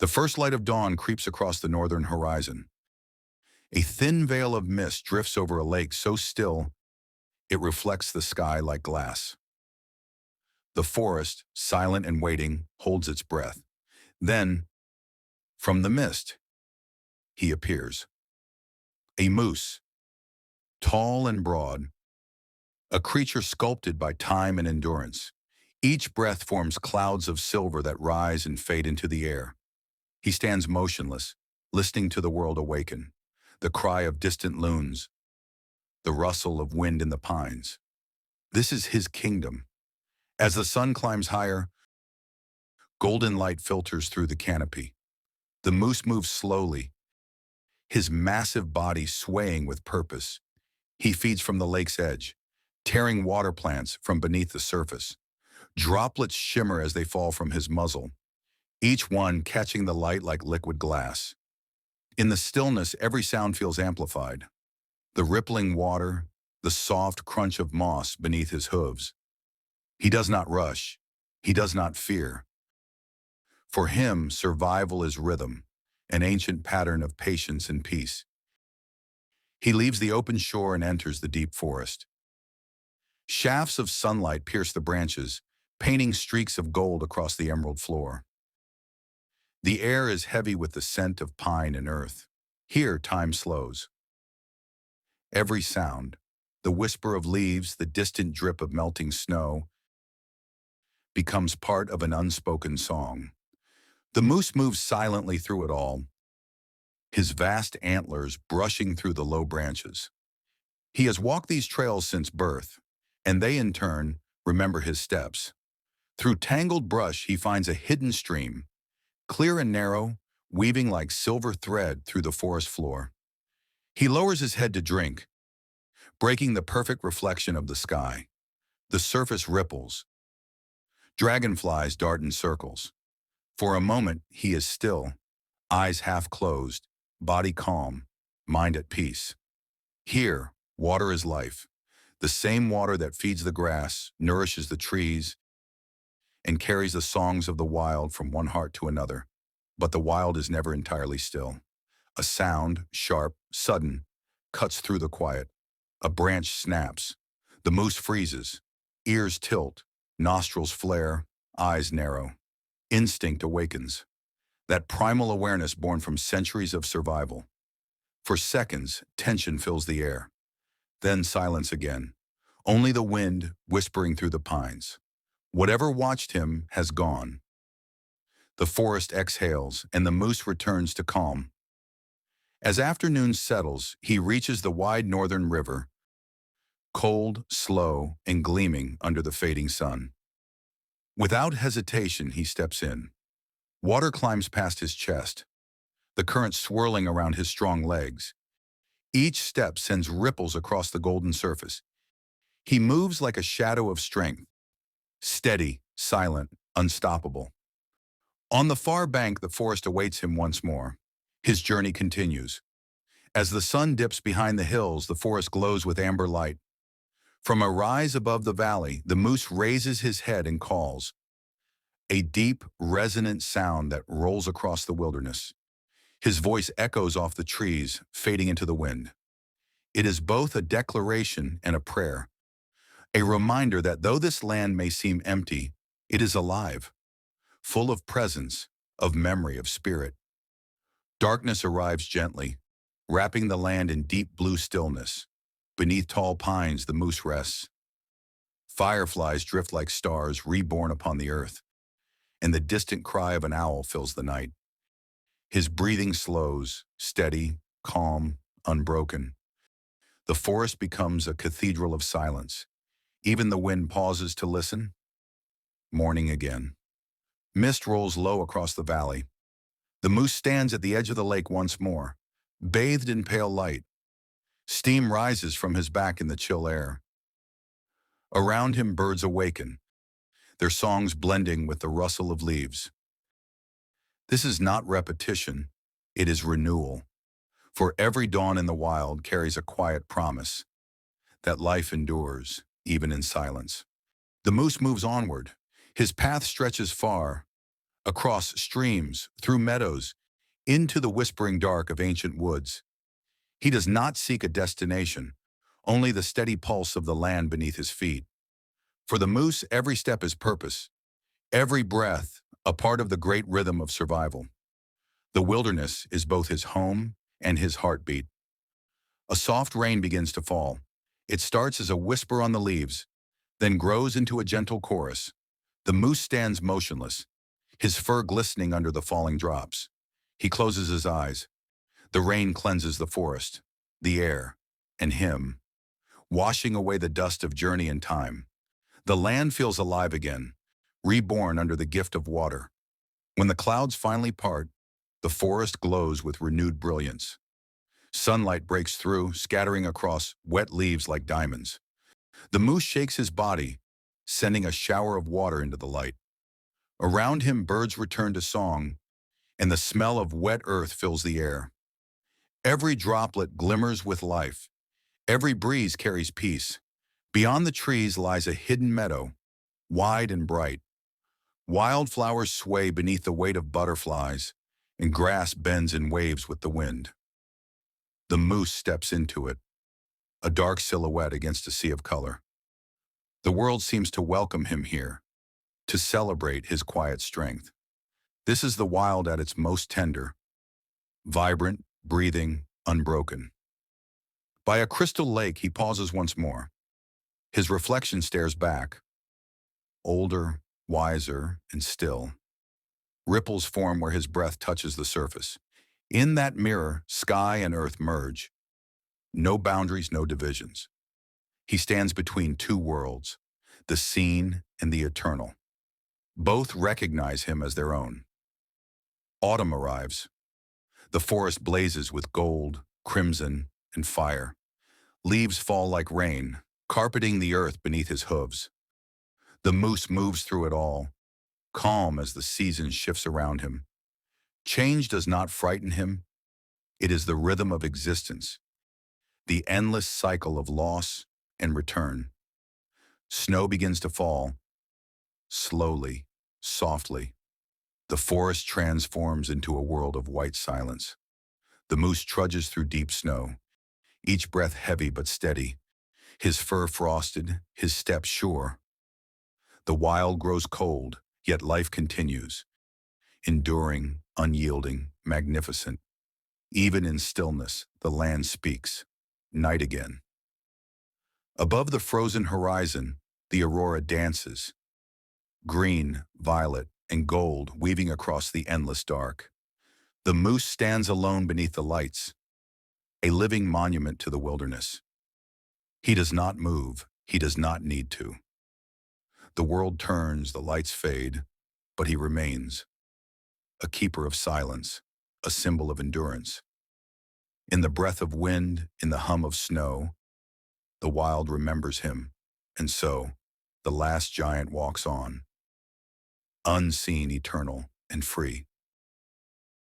The first light of dawn creeps across the northern horizon. A thin veil of mist drifts over a lake so still it reflects the sky like glass. The forest, silent and waiting, holds its breath. Then, from the mist, he appears. A moose, tall and broad, a creature sculpted by time and endurance. Each breath forms clouds of silver that rise and fade into the air. He stands motionless, listening to the world awaken. The cry of distant loons, the rustle of wind in the pines. This is his kingdom. As the sun climbs higher, golden light filters through the canopy. The moose moves slowly, his massive body swaying with purpose. He feeds from the lake's edge, tearing water plants from beneath the surface. Droplets shimmer as they fall from his muzzle, each one catching the light like liquid glass. In the stillness, every sound feels amplified. The rippling water, the soft crunch of moss beneath his hooves. He does not rush. He does not fear. For him, survival is rhythm, an ancient pattern of patience and peace. He leaves the open shore and enters the deep forest. Shafts of sunlight pierce the branches, painting streaks of gold across the emerald floor. The air is heavy with the scent of pine and earth. Here, time slows. Every sound, the whisper of leaves, the distant drip of melting snow, becomes part of an unspoken song. The moose moves silently through it all, his vast antlers brushing through the low branches. He has walked these trails since birth, and they in turn remember his steps. Through tangled brush, he finds a hidden stream, clear and narrow, weaving like silver thread through the forest floor. He lowers his head to drink, breaking the perfect reflection of the sky. The surface ripples. Dragonflies dart in circles. For a moment, he is still, eyes half closed, body calm, mind at peace. Here, water is life. The same water that feeds the grass, nourishes the trees, and carries the songs of the wild from one heart to another. But the wild is never entirely still. A sound, sharp, sudden, cuts through the quiet. A branch snaps. The moose freezes. Ears tilt, nostrils flare, eyes narrow. Instinct awakens. That primal awareness born from centuries of survival. For seconds, tension fills the air. Then silence again. Only the wind whispering through the pines. Whatever watched him has gone. The forest exhales, and the moose returns to calm. As afternoon settles, he reaches the wide northern river, cold, slow, and gleaming under the fading sun. Without hesitation, he steps in. Water climbs past his chest, the current swirling around his strong legs. Each step sends ripples across the golden surface. He moves like a shadow of strength, steady, silent, unstoppable. On the far bank, the forest awaits him once more. His journey continues. As the sun dips behind the hills, the forest glows with amber light. From a rise above the valley, the moose raises his head and calls, a deep, resonant sound that rolls across the wilderness. His voice echoes off the trees, fading into the wind. It is both a declaration and a prayer, a reminder that though this land may seem empty, it is alive, full of presence, of memory, of spirit. Darkness arrives gently, wrapping the land in deep blue stillness. Beneath tall pines, the moose rests. Fireflies drift like stars reborn upon the earth, and the distant cry of an owl fills the night. His breathing slows, steady, calm, unbroken. The forest becomes a cathedral of silence. Even the wind pauses to listen. Morning again. Mist rolls low across the valley. The moose stands at the edge of the lake once more, bathed in pale light. Steam rises from his back in the chill air. Around him, birds awaken, their songs blending with the rustle of leaves. This is not repetition, it is renewal. For every dawn in the wild carries a quiet promise that life endures, even in silence. The moose moves onward. His path stretches far, across streams, through meadows, into the whispering dark of ancient woods. He does not seek a destination, only the steady pulse of the land beneath his feet. For the moose, every step is purpose, every breath a part of the great rhythm of survival. The wilderness is both his home and his heartbeat. A soft rain begins to fall. It starts as a whisper on the leaves, then grows into a gentle chorus. The moose stands motionless, his fur glistening under the falling drops. He closes his eyes. The rain cleanses the forest, the air, and him, washing away the dust of journey and time. The land feels alive again, reborn under the gift of water. When the clouds finally part, the forest glows with renewed brilliance. Sunlight breaks through, scattering across wet leaves like diamonds. The moose shakes his body, sending a shower of water into the light. Around him, birds return to song, and the smell of wet earth fills the air. Every droplet glimmers with life. Every breeze carries peace. Beyond the trees lies a hidden meadow, wide and bright. Wildflowers sway beneath the weight of butterflies, and grass bends in waves with the wind. The moose steps into it, a dark silhouette against a sea of color. The world seems to welcome him here, to celebrate his quiet strength. This is the wild at its most tender, vibrant, breathing, unbroken. By a crystal lake, he pauses once more. His reflection stares back, older, wiser, and still. Ripples form where his breath touches the surface. In that mirror, sky and earth merge. No boundaries, no divisions. He stands between two worlds, the seen and the eternal. Both recognize him as their own. Autumn arrives. The forest blazes with gold, crimson, and fire. Leaves fall like rain, carpeting the earth beneath his hooves. The moose moves through it all, calm as the season shifts around him. Change does not frighten him. It is the rhythm of existence, the endless cycle of loss and return. Snow begins to fall, slowly, softly. The forest transforms into a world of white silence. The moose trudges through deep snow, each breath heavy but steady, his fur frosted, his step sure. The wild grows cold, yet life continues, enduring, unyielding, magnificent. Even in stillness, the land speaks. Night again. Above the frozen horizon, the aurora dances, green, violet, and gold weaving across the endless dark. The moose stands alone beneath the lights, a living monument to the wilderness. He does not move, he does not need to. The world turns, the lights fade, but he remains, a keeper of silence, a symbol of endurance. In the breath of wind, in the hum of snow, the wild remembers him, and so, the last giant walks on, unseen, eternal, and free.